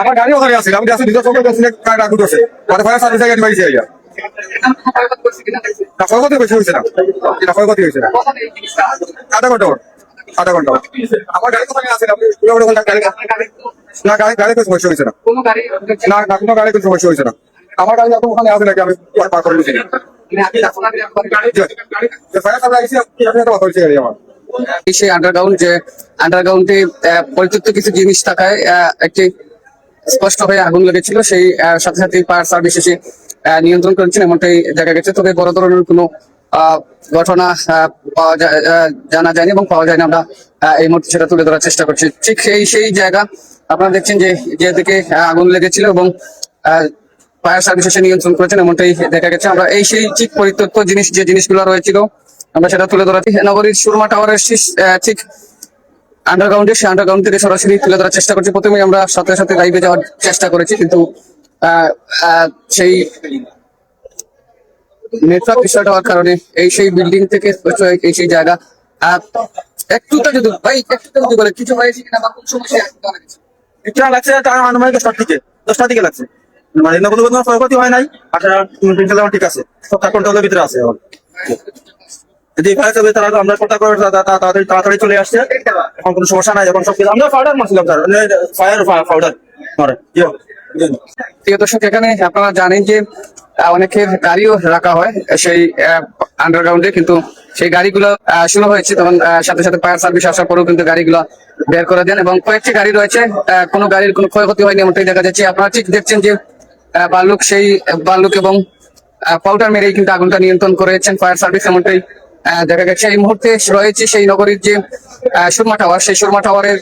আমার গাড়ি ওখানে আছে, আমি যাচ্ছি নিজের চোখে যাচ্ছি, আগুন ধরছে, মানে ফায়ার সার্ভিসে গাড়ি পাইছি আইয়া। না ক্ষয়ক্ষতি বেশি হয়েছে না, ক্ষয়ক্ষতি হয়েছে না, আধা ঘন্টা আমার গাড়ি কোথায় আছে না, গাড়ি কোনো সমস্যা হয়েছে না, না না কোনো গাড়ি কোনো সমস্যা হয়েছে না, আমার গাড়ি যত ওখানে আছে নাকি আমি পার করে দিচ্ছি ফায়ার সার্ভিস গাড়ি আমার। সেই আন্ডারগ্রাউন্ডে পরিত্যক্ত কিছু জিনিস থাকায় একটি স্পষ্ট হয়ে আগুন লেগেছিল। সেই সাথে সাথে ফায়ার সার্ভিস এসে নিয়ন্ত্রণ করেছেন এমনটাই দেখা গেছে। তবে বড় ধরনের কোনো ঘটনা জানা যায়নি এবং পাওয়া যায়নি। আমরা এই মুহূর্তে সেটা তুলে ধরার চেষ্টা করছি। ঠিক সেই জায়গা আপনারা দেখছেন যেদিকে আগুন লেগেছিল এবং ফায়ার সার্ভিস এসে নিয়ন্ত্রণ করেছেন এমনটাই দেখা গেছে। আমরা সেই ঠিক পরিত্যক্ত যে জিনিসগুলো রয়েছিল আমরা সেটা তুলে ধরাচ্ছি। নগরীর সুরমা টাওয়ারের ঠিক আন্ডারগ্রাউন্ড থেকে সরাসরি তুলে ধরার চেষ্টা করছি। প্রথমে আমরা সাথে সাথে লাইভে যাওয়ার চেষ্টা করেছি, কিন্তু সেই নেটওয়ার্ক বিষয়টা হওয়ার কারণে সেই বিল্ডিং থেকে সেই জায়গা একটুটা যদি বলে কিছু হয়েছে কিনা বা কোন সমস্যা এটা লাগছে আনুমানিক 10টার দিকে লাগছে, মানে কোনো ক্ষয়ক্ষতি হয় নাই, ঠিক আছে, সব কন্ট্রোলের ভিতরে আছে। যদি ফায়ার সার্ভিস তারা আমরা কথা করে তাড়াতাড়ি চলে আসছে, এখন কোনো সমস্যা নাই। এখন সব আমরা পাউডার মারছিলাম স্যার, ফায়ার পাউডার মারে। প্রিয় দর্শক, এখানে আপনারা জানেন যে অনেকের গাড়িও রাখা হয় সেই আন্ডারগ্রাউন্ডে, কিন্তু সেই গাড়িগুলো শুরু হয়েছে তখন সাথে সাথে ফায়ার সার্ভিস আসার পরেও কিন্তু গাড়িগুলো বের করে দেন এবং কয়েকটি গাড়ি রয়েছে, কোনো গাড়ির কোনো ক্ষয়ক্ষতি হয়নি এমনটাই দেখা যাচ্ছে। আপনারা ঠিক দেখছেন যে বাল্লুক এবং পাউডার মেরেই কিন্তু আগুনটা নিয়ন্ত্রণ করেছেন ফায়ার সার্ভিস এমনটাই দেখা গেছে। এই মুহূর্তে রয়েছে সেই নগরীর যে সুরমা টাওয়ার, সেই সুরমা টাওয়ারের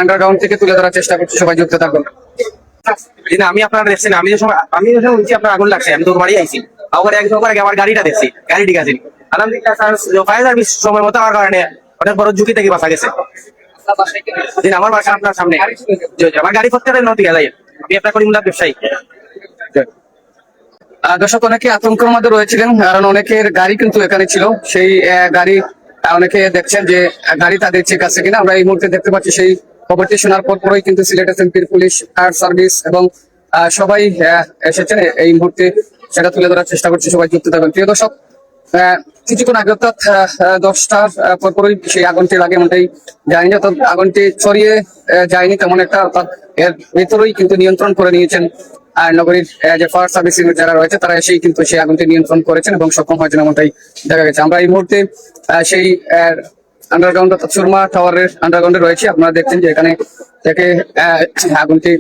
আন্ডারগ্রাউন্ড থেকে তুলে ধরার চেষ্টা করছি। সবাই যুক্ত থাকুন। আমি আপনারা দেখছেন, আমি যখন বলছি আপনার আগুন লাগছে, আমি তোর বাড়ি আইছি, আবার একদম আগে আমার গাড়িটা দেখছি, গাড়ি ঠিক আছে। আলহামদুলিল্লাহ ফায়ার সার্ভিস সময় মতো আমার কারণে অনেক বড় ঝুঁকি থেকে বাঁচা গেছে। আমার বাসা আপনার সামনে, আমার গাড়ি প্রত্যেকটা নদী গেলাই, আমি আপনার করিমুল্লাহ ব্যবসায়ী। দর্শক, অনেকে আতঙ্কের মধ্যে রয়েছিলেন কারণ অনেকের গাড়ি কিন্তু এখানে ছিল। সেই গাড়ি অনেকে দেখছেন যে গাড়ি তাদের ঠিক আছে কিনা। আমরা এই মুহূর্তে দেখতে পাচ্ছি সেই খবরটি শোনার পরই কিন্তু সিলেট এসএমপির পুলিশ, ফায়ার সার্ভিস এবং সবাই এসেছেন এই মুহূর্তে, সেটা তুলে ধরার চেষ্টা করছি। সবাই যুক্ত থাকবেন। প্রিয় দর্শক, কিছুক্ষণ আগে অর্থাৎ 10টার পরই সেই আগুনটি লাগে এমনটাই জানি, অর্থাৎ আগুনটি ছড়িয়ে যায়নি তেমন একটা, অর্থাৎ এর ভেতরেই কিন্তু নিয়ন্ত্রণ করে নিয়েছেন আর নগরীর যে ফায়ার সার্ভিস যারা রয়েছে তারা এসেই কিন্তু সেই আগুনটি নিয়ন্ত্রণ করেছেন এবং সক্ষম হয়েছেন এমনটাই দেখা গেছে। আমরা এই মুহূর্তে সেই আন্ডারগ্রাউন্ড অর্থাৎ সুরমা টাওয়ারের আন্ডারগ্রাউন্ডে রয়েছে। আপনারা দেখছেন যে এখানে থেকে আগুনটি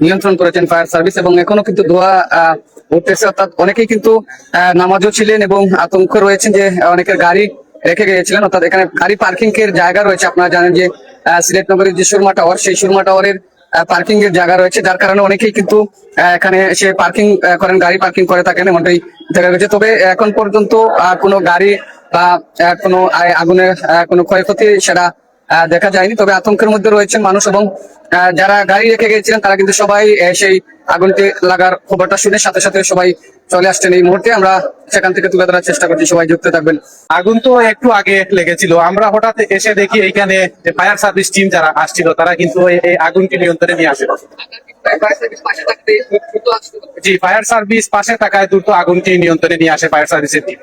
নিয়ন্ত্রণ করেছেন ফায়ার সার্ভিস এবং এখনো কিন্তু ধোঁয়া উঠতেছে, অর্থাৎ অনেকেই কিন্তু নামাজও ছিলেন এবং আতঙ্ক রয়েছেন যে অনেকের গাড়ি রেখে গিয়েছিলেন, অর্থাৎ এখানে গাড়ি পার্কিং এর জায়গা রয়েছে। আপনারা জানেন যে সিলেট নগরীর যে সুরমা টাওয়ার, সেই সুরমা টাওয়ারের পার্কিং এর জায়গা রয়েছে, যার কারণে অনেকেই কিন্তু এখানে এসে পার্কিং করেন, গাড়ি পার্কিং করে থাকেন এমনটাই দেখা গেছে। তবে এখন পর্যন্ত কোনো গাড়ি বা কোনো আগুনের কোনো ক্ষয়ক্ষতি সেটা দেখা যায়নি। তবে আতঙ্কের মধ্যে রয়েছেন মানুষ এবং যারা গাড়ি রেখে গিয়েছিলেন তারা কিন্তু সবাই সেই আগুনটি লাগার খবরটা শুনে সাথে সাথে সবাই চলে আসছেন। এই মুহূর্তে আমরা সেখান থেকে তুলে ধরার চেষ্টা করছি। সবাই যুক্ত থাকবেন। আগুন তো একটু আগে লেগেছিল, আমরা হঠাৎ এসে দেখি এইখানে ফায়ার সার্ভিস টিম যারা আসছিল তারা কিন্তু এই আগুনকে নিয়ন্ত্রণে নিয়ে আসে। জি, ফায়ার সার্ভিস পাশে থাকায় দ্রুত আগুনটি নিয়ন্ত্রণে নিয়ে আসে ফায়ার সার্ভিসের টিম।